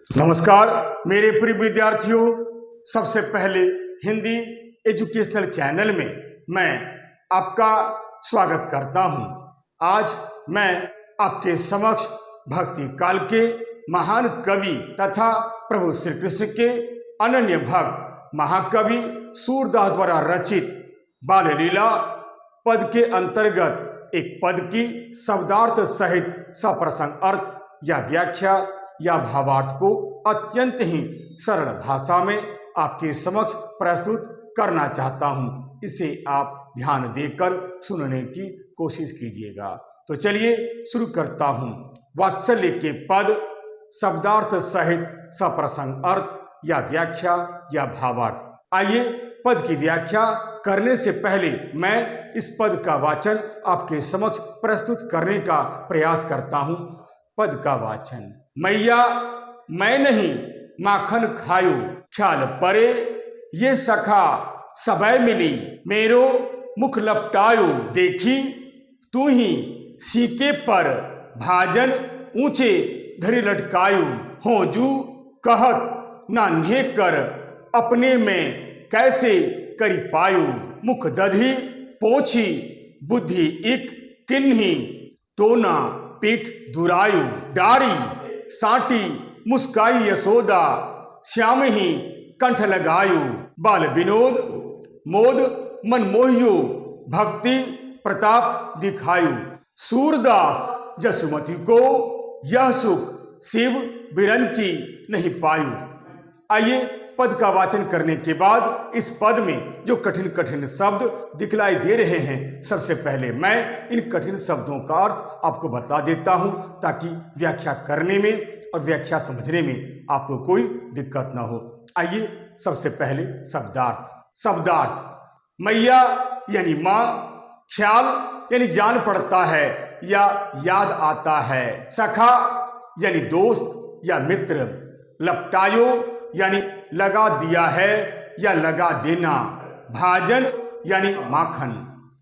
नमस्कार मेरे प्रिय विद्यार्थियों, सबसे पहले हिंदी एजुकेशनल चैनल में मैं आपका स्वागत करता हूं। आज मैं आपके समक्ष भक्ति काल के महान कवि तथा प्रभु श्री कृष्ण के अनन्य भक्त महाकवि सूरदास द्वारा रचित बाल लीला पद के अंतर्गत एक पद की शब्दार्थ सहित सप्रसंग अर्थ या व्याख्या या भावार्थ को अत्यंत ही सरल भाषा में आपके समक्ष प्रस्तुत करना चाहता हूं। इसे आप ध्यान देकर सुनने की कोशिश कीजिएगा। तो चलिए शुरू करता हूं। वात्सल्य के पद शब्दार्थ सहित सप्रसंग अर्थ या व्याख्या या भावार्थ। आइए पद की व्याख्या करने से पहले मैं इस पद का वाचन आपके समक्ष प्रस्तुत करने का प्रयास करता हूं। पद का वाचन। मैया मैं नहीं माखन खायो, ख्याल परे ये सखा सबय मिली, मेरो मुख लपटायो देखी, तू ही सीके पर भाजन ऊंचे धरी लटकायो, हो जू कहत नान्हे कर अपने में कैसे करी पायो, मुख दधी पोछी बुद्धि इक किन्ही, तो ना पीठ दुरायु, डारी साटी मुस्काई यशोदा, श्याम ही कंठ लगायु, बाल विनोद मोद मन मोहियो, भक्ति प्रताप दिखायु, सूरदास जसुमती को यह सुख शिव बिरंची नहीं पायु। आइए पद का वाचन करने के बाद इस पद में जो कठिन कठिन शब्द दिखलाई दे रहे हैं, सबसे पहले मैं इन कठिन शब्दों का अर्थ आपको बता देता हूं ताकि व्याख्या करने में और व्याख्या समझने में आपको कोई दिक्कत ना हो। आइए सबसे पहले शब्दार्थ। मैया यानी माँ, ख्याल यानी जान पड़ता है या याद आता है, सखा यानी दोस्त या मित्र, लपटायो यानी लगा दिया है या लगा देना, भाजन यानी माखन,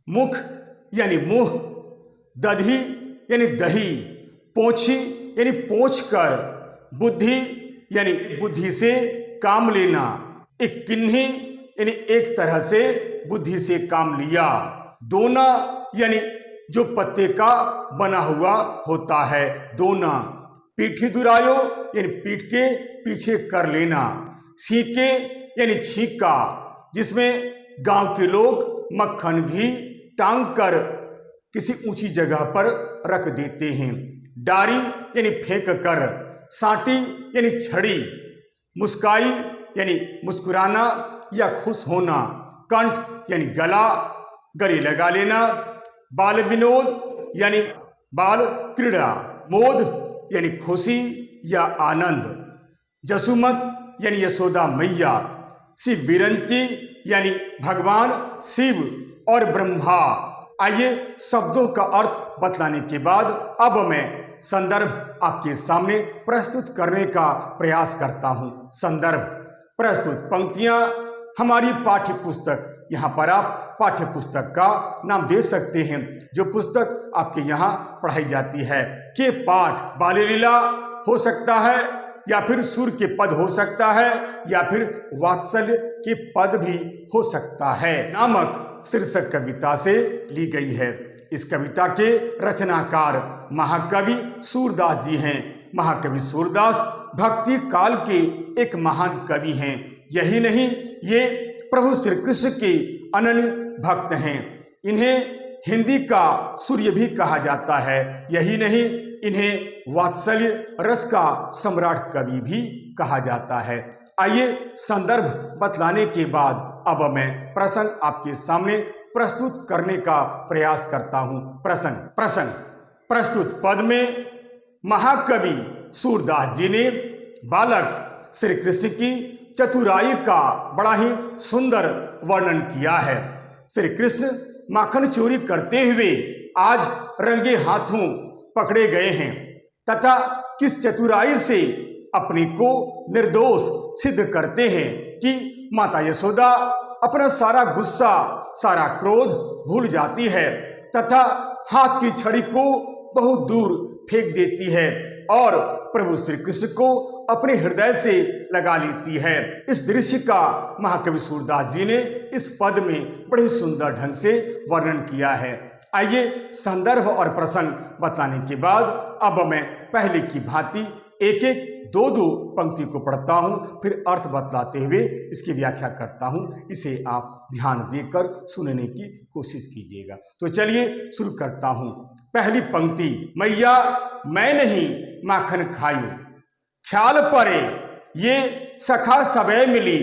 मुख यानी मुंह, दधी यानी दही, पोछी यानी पोंछ कर, बुद्धि यानी बुद्धि से काम लेना, एक किन्ही यानी एक तरह से बुद्धि से काम लिया, दोना यानी जो पत्ते का बना हुआ होता है दोना, पीठी दुरायो यानी पीठ के पीछे कर लेना, सीके यानी छीका जिसमें गांव के लोग मक्खन घी टांग कर किसी ऊंची जगह पर रख देते हैं, डारी यानी फेंक कर, साटी यानी छड़ी, मुस्काई यानी मुस्कुराना या खुश होना, कंठ यानी गले लगा लेना, बाल विनोद यानी बाल क्रीड़ा, मोद यानी खुशी या आनंद, जसुमत यानी यशोदा मैया, शिव बिरंची यानी भगवान शिव और ब्रह्मा। आइए शब्दों का अर्थ बतलाने के बाद अब मैं संदर्भ आपके सामने प्रस्तुत करने का प्रयास करता हूं। संदर्भ प्रस्तुत पंक्तियां हमारी पाठ्य पुस्तक, यहाँ पर आप पाठ्य पुस्तक का नाम दे सकते हैं जो पुस्तक आपके यहाँ पढ़ाई जाती है, के पाठ बाल लीला हो सकता है या फिर सुर के पद हो सकता है या फिर वात्सल्य के पद भी हो सकता है नामक शीर्षक कविता से ली गई है। इस कविता के रचनाकार महाकवि सूरदास जी हैं। महाकवि सूरदास भक्ति काल के एक महान कवि हैं। यही नहीं, ये प्रभु श्री कृष्ण के अनन्य भक्त हैं। इन्हें हिंदी का सूर्य भी कहा जाता है। यही नहीं, इन्हें वात्सल्य रस का सम्राट कवि भी कहा जाता है। आइए संदर्भ बतलाने के बाद अब मैं प्रसंग आपके सामने प्रस्तुत करने का प्रयास करता हूं। प्रसंग प्रस्तुत पद में महाकवि सूरदास जी ने बालक श्री कृष्ण की चतुराई का बड़ा ही सुंदर वर्णन किया है। श्री कृष्ण माखन चोरी करते हुए आज रंगे हाथों पकड़े गए हैं तथा किस चतुराई से अपने को निर्दोष सिद्ध करते हैं कि माता यशोदा अपना सारा गुस्सा, सारा क्रोध भूल जाती है तथा हाथ की छड़ी को बहुत दूर फेंक देती है और प्रभु श्री कृष्ण को अपने हृदय से लगा लेती है। इस दृश्य का महाकवि सूरदास जी ने इस पद में बड़े सुंदर ढंग से वर्णन किया है। आइए संदर्भ और प्रसंग बताने के बाद अब मैं पहले की भांति एक एक दो दो पंक्ति को पढ़ता हूं, फिर अर्थ बतलाते हुए इसकी व्याख्या करता हूं। इसे आप ध्यान देकर सुनने की कोशिश कीजिएगा। तो चलिए शुरू करता हूं। पहली पंक्ति, मैया मैं नहीं माखन खायू, ख्याल परे ये सखा सबे मिली,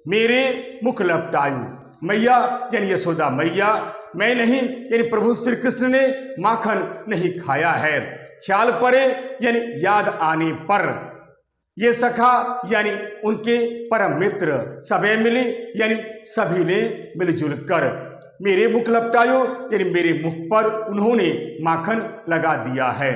मेरे मुख लपटायू। मैया यानी यशोदा मैया, मैं नहीं यानी प्रभु श्री कृष्ण ने माखन नहीं खाया है। ख्याल परे यानी याद आने पर, ये सखा यानी उनके परम मित्र, सबे मिली यानी सभी ने मिलजुल कर, मेरे मुख लपटायो यानी मेरे मुख पर उन्होंने माखन लगा दिया है।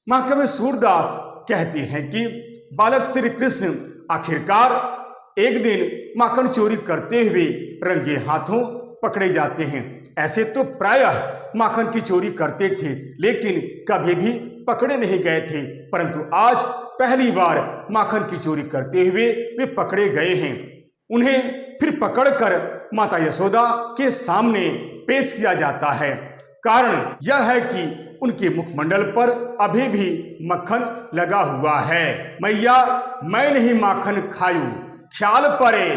महाकवि सूरदास कहते हैं कि बालक श्री कृष्ण आखिरकार एक दिन माखन चोरी करते हुए रंगे हाथों पकड़े जाते हैं। ऐसे तो प्रायः माखन की चोरी करते थे, लेकिन कभी भी पकड़े नहीं गए थे, परंतु आज पहली बार माखन की चोरी करते हुए वे पकड़े गए हैं। उन्हें फिर पकड़कर माता यशोदा के सामने पेश किया जाता है। कारण यह है कि उनके मुखमंडल पर अभी भी मक्खन लगा हुआ है। मैया मैं नहीं माखन खायू, ख्याल परे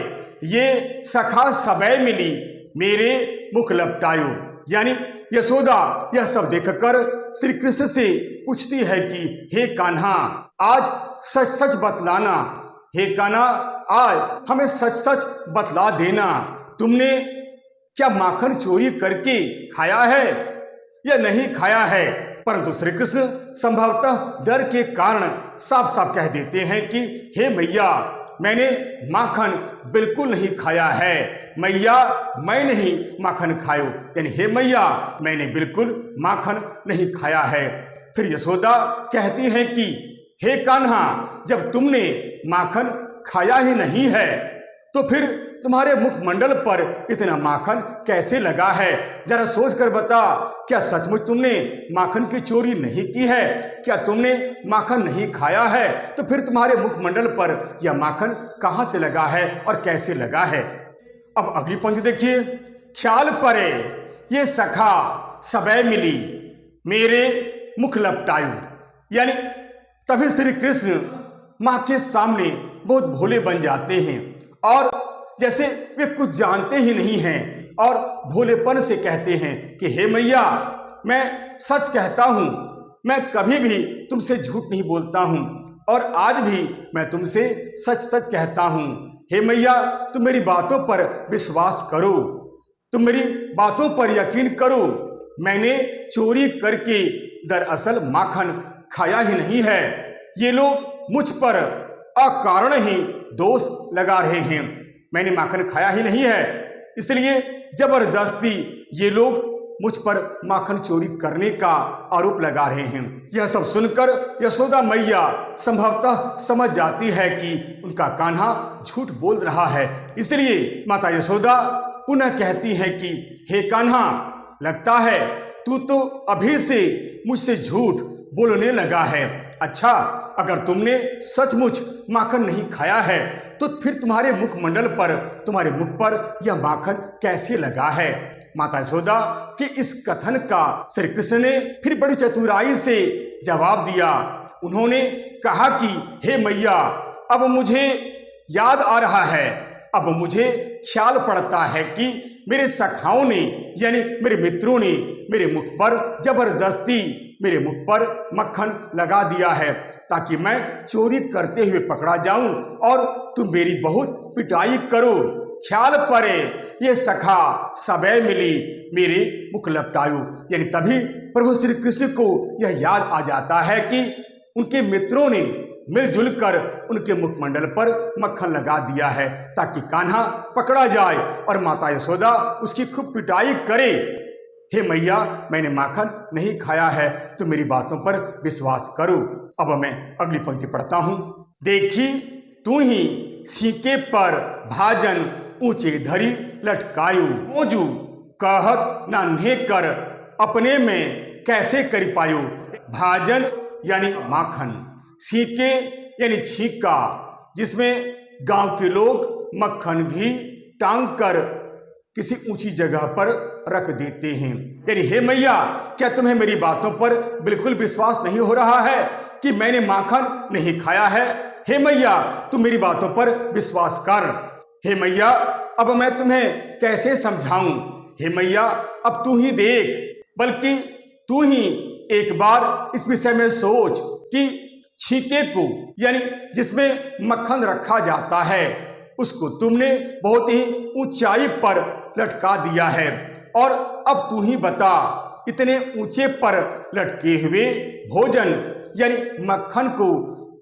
ये सखा सबे मिली, मेरे मुख लपटायो। यानी यशोदा यह सब देखकर श्री कृष्ण से पूछती है कि हे कान्हा, आज सच सच बतलाना, हे कान्हा आज हमें सच सच बतला देना, तुमने क्या माखन चोरी करके खाया है या नहीं खाया है। परंतु श्री कृष्ण संभवतः डर के कारण साफ साफ कह देते हैं कि हे मैया मैंने माखन बिल्कुल नहीं खाया है, मैया मैं नहीं माखन खायो, यानी हे मैया मैंने बिल्कुल माखन नहीं खाया है। फिर यशोदा कहती है कि हे कान्हा, जब तुमने माखन खाया ही नहीं है तो फिर तुम्हारे मुखमंडल पर इतना माखन कैसे लगा है, जरा सोच कर बता, क्या सचमुच तुमने माखन की चोरी नहीं की है, क्या तुमने माखन नहीं खाया है, तो फिर तुम्हारे मुखमंडल पर यह माखन कहां से लगा है और कैसे लगा है। अब अगली पंक्ति देखिए, ख्याल परे ये सखा सबे मिली, मेरे मुख लपटायू। यानी तभी श्री कृष्ण मां के सामने बहुत भोले बन जाते हैं और जैसे वे कुछ जानते ही नहीं हैं और भोलेपन से कहते हैं कि हे मैया मैं सच कहता हूं, मैं कभी भी तुमसे झूठ नहीं बोलता हूं और आज भी मैं तुमसे सच सच कहता हूं। हे मैया तुम मेरी बातों पर विश्वास करो, तुम मेरी बातों पर यकीन करो, मैंने चोरी करके दरअसल माखन खाया ही नहीं है। ये लोग मुझ पर अकारण ही दोष लगा रहे हैं, मैंने माखन खाया ही नहीं है, इसलिए जबरदस्ती ये लोग मुझ पर माखन चोरी करने का आरोप लगा रहे हैं। यह सब सुनकर यशोदा मैया संभवतः समझ जाती है कि उनका कान्हा झूठ बोल रहा है, इसलिए माता यशोदा पुनः कहती है कि हे कान्हा, लगता है तू तो अभी से मुझसे झूठ बोलने लगा है। अच्छा, अगर तुमने सचमुच माखन नहीं खाया है तो फिर तुम्हारे मुखमंडल पर, तुम्हारे मुख पर यह माखन कैसे लगा है। माता यशोदा के इस कथन का श्री कृष्ण ने फिर बड़ी चतुराई से जवाब दिया। उन्होंने कहा कि हे मैया, अब मुझे याद आ रहा है, अब मुझे ख्याल पड़ता है कि मेरे सखाओं ने यानी मेरे मित्रों ने मेरे मुख पर जबरदस्ती मेरे मुख पर मक्खन लगा दिया है ताकि मैं चोरी करते हुए पकड़ा जाऊं और तुम मेरी बहुत पिटाई करो। ख्याल परे ये सखा सबे मिली, मेरे मुख लपटायू। यानी तभी प्रभु श्री कृष्ण को यह याद आ जाता है कि उनके मित्रों ने मिलजुल कर उनके मुखमंडल पर मक्खन लगा दिया है ताकि कान्हा पकड़ा जाए और माता यशोदा उसकी खूब पिटाई करे। हे मैया मैंने माखन नहीं खाया है, तो मेरी बातों पर विश्वास करो। अब मैं अगली पंक्ति पढ़ता हूं। देखी तू ही सीके पर भाजन ऊंचे धरी लटकायू, ओजू कहत नान्हे कर अपने में कैसे करी पायो। भाजन यानी माखन, सीके यानी छीका, जिसमें गांव के लोग मक्खन भी टांग कर किसी ऊंची जगह पर रख देते हैं। यानी हे मैया, क्या तुम्हें मेरी बातों पर बिल्कुल विश्वास नहीं हो रहा है कि मैंने माखन नहीं खाया है? हे मैया, तुम मेरी बातों पर विश्वास कर। हे मैया, अब मैं तुम्हें कैसे समझाऊं? हे मैया, अब तू ही देख, बल्कि तू ही एक बार इस विषय में सोच कि छीके को, यानी जिसमें मक्खन रखा जाता है, उसको तुमने बहुत ही ऊंचाई पर लटका दिया है, और अब तू ही बता, इतने ऊंचे पर लटके हुए भोजन यानी मक्खन को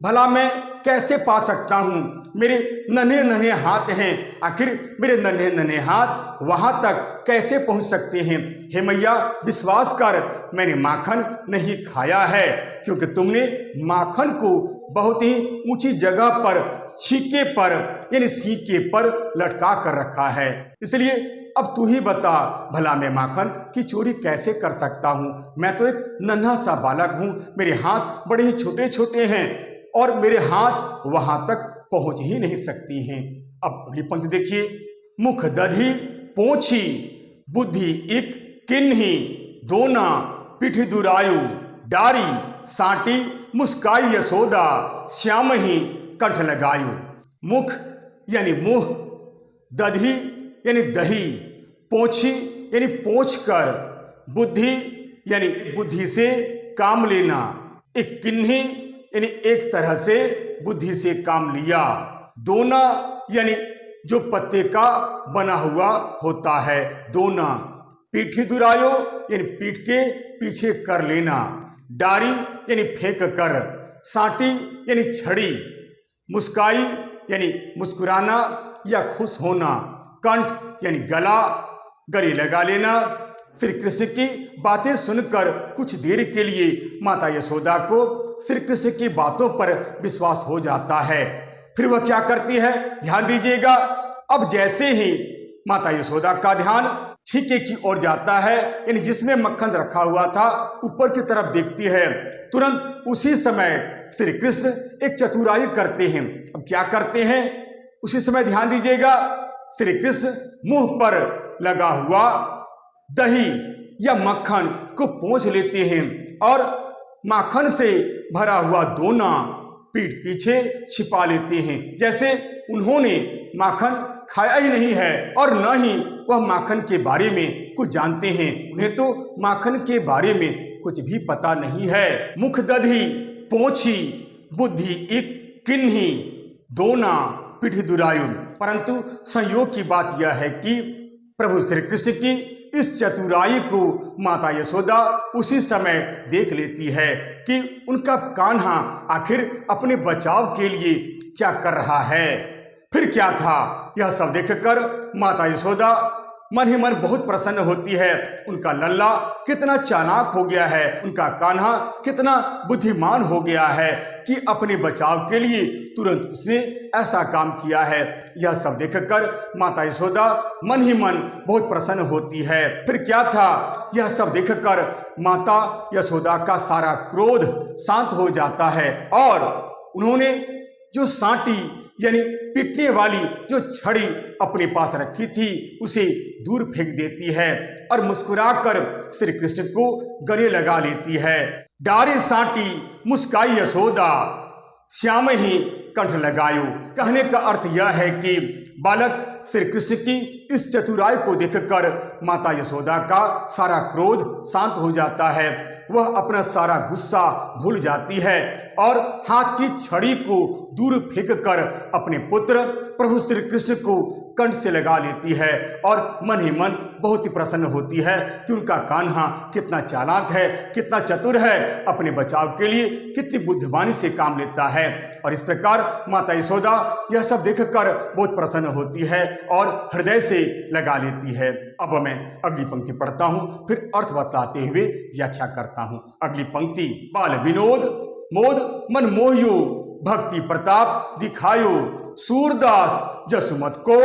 भला मैं कैसे पा सकता हूं? मेरे नन्हे नन्हे हाथ हैं, आखिर मेरे नन्हे नन्हे हाथ वहां तक कैसे पहुंच सकते हैं? हे मैया, विश्वास कर, मैंने माखन नहीं खाया है, क्योंकि तुमने माखन को बहुत ही ऊंची जगह पर, छीके पर यानी सीके पर लटका कर रखा है। इसलिए अब तू ही बता, भला मैं माखन की चोरी कैसे कर सकता हूं? मैं तो एक नन्हा सा बालक हूं, मेरे हाथ बड़े ही छोटे छोटे हैं और मेरे हाथ वहां तक पहुंच ही नहीं सकती हैं। अब अगली पंक्ति देखिए, मुख दधी पोंछी, बुद्धि इक किन्ही, दोना पिठ दुरायु, डारी साटी मुस्काई यशोदा, श्याम ही कंठ लगायु। मुख यानी मुंह, दधी यानी दही, पोंछी यानी पोंछ कर, बुद्धि यानी बुद्धि से काम लेना, एक किन्ही यानी एक तरह से बुद्धि से काम लिया, दोना यानी जो पत्ते का बना हुआ होता है दोना, पीठी दुरायो यानी पीठ के पीछे कर लेना, डारी यानी फेंक कर, साटी यानी छड़ी, मुस्काई यानी मुस्कुराना या खुश होना, कंठ यानी गले लगा लेना। श्री कृष्ण की बातें सुनकर कुछ देर के लिए माता यशोदा को श्री कृष्ण की बातों पर विश्वास हो जाता है। फिर वह क्या करती है, ध्यान दीजिएगा। अब जैसे ही माता यशोदा का ध्यान छीके की ओर जाता है, यानी जिसमें मक्खन रखा हुआ था, ऊपर की तरफ देखती है, तुरंत उसी समय श्री कृष्ण एक चतुराई करते हैं। अब क्या करते हैं, उसी समय ध्यान दीजिएगा, श्री कृष्ण मुंह पर लगा हुआ दही या मक्खन को पोंछ लेते हैं और माखन से भरा हुआ दोना पीठ पीछे छिपा लेते हैं, जैसे उन्होंने माखन खाया ही नहीं है और न ही वह माखन के बारे में कुछ जानते हैं। उन्हें तो माखन के बारे में कुछ भी पता नहीं है। मुख दधी पोंछी, बुद्धि इक किन्ही, दोना पीठ दुरायु। परंतु संयोग की बात यह है कि प्रभु श्री कृष्ण की इस चतुराई को माता यशोदा उसी समय देख लेती है कि उनका कान्हा आखिर अपने बचाव के लिए क्या कर रहा है। फिर क्या था, यह सब देखकर माता यशोदा मन ही मन बहुत प्रसन्न होती है। उनका लल्ला कितना चालाक हो गया है, उनका कान्हा कितना बुद्धिमान हो गया है कि अपने बचाव के लिए तुरंत उसने ऐसा काम किया है। यह सब देखकर माता यशोदा मन ही मन बहुत प्रसन्न होती है। फिर क्या था, यह सब देखकर माता यशोदा का सारा क्रोध शांत हो जाता है और उन्होंने जो साटी यानी पीटने वाली जो छड़ी अपने पास रखी थी उसे दूर फेंक देती है और मुस्कुराकर श्री कृष्ण को गले लगा लेती है। डारी साटी मुस्काई यशोदा, श्याम ही कंठ लगायो। कहने का अर्थ यह है कि बालक श्री कृष्ण की इस चतुराई को देखकर माता यशोदा का सारा क्रोध शांत हो जाता है, वह अपना सारा गुस्सा भूल जाती है और हाथ की छड़ी को दूर फेंककर अपने पुत्र प्रभु श्री कृष्ण को कंठ से लगा लेती है और मन ही मन बहुत ही प्रसन्न होती है कि उनका कान्हा कितना चालाक है, कितना चतुर है, अपने बचाव के लिए कितनी बुद्धिमानी से काम लेता है। और इस प्रकार माता यशोदा यह सब देखकर बहुत प्रसन्न होती है और हृदय से लगा लेती है। अब मैं अगली पंक्ति पढ़ता हूँ, फिर अर्थ बताते हुए व्याख्या करता हूँ। अगली पंक्ति, बाल विनोद मोद मन मोहियो, भक्ति प्रताप दिखायो, सूरदास जसुमत को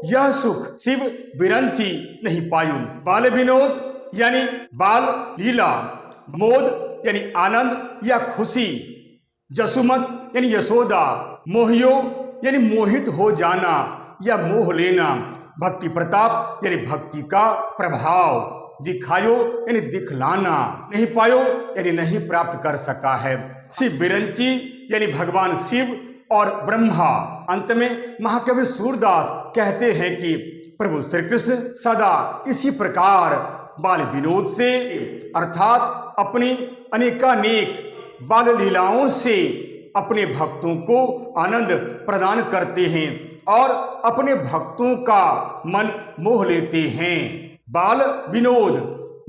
यह सुख शिव विरंची नहीं पायु। बाल विनोद यानी बाल लीला, मोद यानी आनंद या खुशी, जसुमत यानी यशोदा, मोहियो यानी मोहित हो जाना या मोह लेना, भक्ति प्रताप यानी भक्ति का प्रभाव, दिखायो यानी दिखलाना, नहीं पायो यानी नहीं प्राप्त कर सका है, शिव विरंची यानी भगवान शिव और ब्रह्मा। अंत में महाकवि सूरदास कहते हैं कि प्रभु श्री कृष्ण सदा इसी प्रकार बाल विनोद से अर्थात अपनी अनेकानेक बाल लीलाओं से अपने भक्तों को आनंद प्रदान करते हैं और अपने भक्तों का मन मोह लेते हैं। बाल विनोद,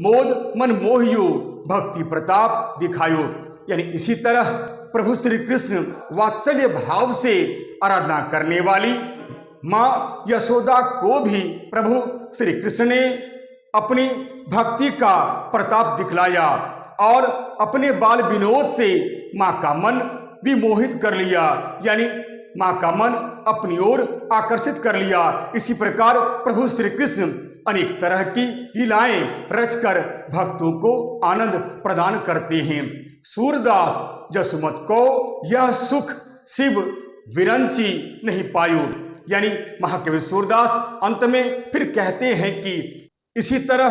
मोद मन मोहियो, भक्ति प्रताप दिखायो, यानी इसी तरह प्रभु श्री कृष्ण वात्सल्य भाव से आराधना करने वाली माँ यशोदा को भी प्रभु श्री कृष्ण ने अपनी भक्ति का प्रताप दिखलाया और अपने बाल विनोद से माँ का मन भी मोहित कर लिया, यानी माँ का मन अपनी ओर आकर्षित कर लिया। इसी प्रकार प्रभु श्री कृष्ण अनेक तरह की लीलाएं रचकर भक्तों को आनंद प्रदान करते हैं। सूरदास जसुमत को यह सुख शिव विरंची नहीं पायो, यानी महाकवि सूरदास अंत में फिर कहते हैं कि इसी तरह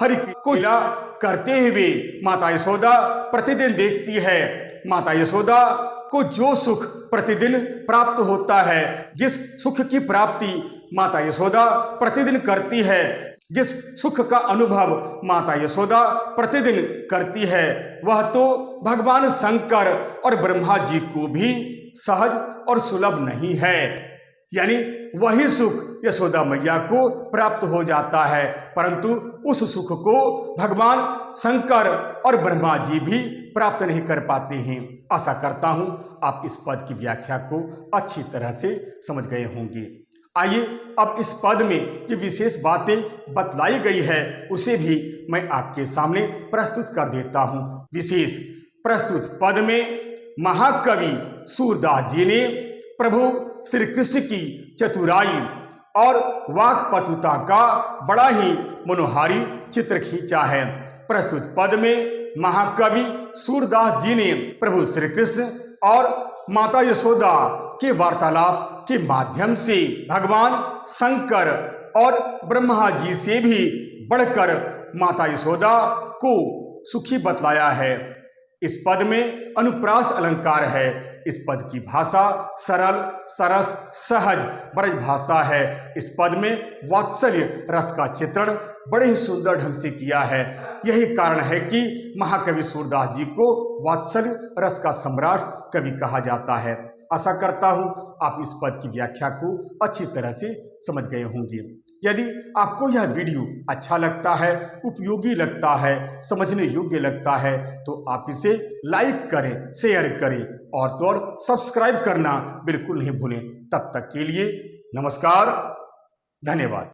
हरि को लीला करते हुए माता यशोदा प्रतिदिन देखती है। माता यशोदा को जो सुख प्रतिदिन प्राप्त होता है, जिस सुख की प्राप्ति माता यशोदा प्रतिदिन करती है, जिस सुख का अनुभव माता यशोदा प्रतिदिन करती है, वह तो भगवान शंकर और ब्रह्मा जी को भी सहज और सुलभ नहीं है। यानी वही सुख यशोदा मैया को प्राप्त हो जाता है, परंतु उस सुख को भगवान शंकर और ब्रह्मा जी भी प्राप्त नहीं कर पाते हैं। आशा करता हूं आप इस पद की व्याख्या को अच्छी तरह से समझ गए होंगे। आइए अब इस पद में जो विशेष बातें बतलाई गई है उसे भी मैं आपके सामने प्रस्तुत कर देता हूं। विशेष प्रस्तुत पद में महाकवि सूरदास जी ने प्रभु श्री कृष्ण की चतुराई और वाक्पटुता का बड़ा ही मनोहारी चित्र खींचा है। प्रस्तुत पद में महाकवि सूरदास जी ने प्रभु श्री कृष्ण और माता यशोदा के वार्तालाप के माध्यम से भगवान शंकर और ब्रह्मा जी से भी बढ़कर माता यशोदा को सुखी बतलाया है। इस पद में अनुप्रास अलंकार है। इस पद की भाषा सरल, सरस, सहज ब्रज भाषा है। इस पद में वात्सल्य रस का चित्रण बड़े ही सुंदर ढंग से किया है। यही कारण है कि महाकवि सूरदास जी को वात्सल्य रस का सम्राट कवि कहा जाता है। आशा करता हूं आप इस पद की व्याख्या को अच्छी तरह से समझ गए होंगे। यदि आपको यह वीडियो अच्छा लगता है, उपयोगी लगता है, समझने योग्य लगता है तो आप इसे लाइक करें, शेयर करें और तो और सब्सक्राइब करना बिल्कुल नहीं भूलें। तब तक के लिए नमस्कार, धन्यवाद।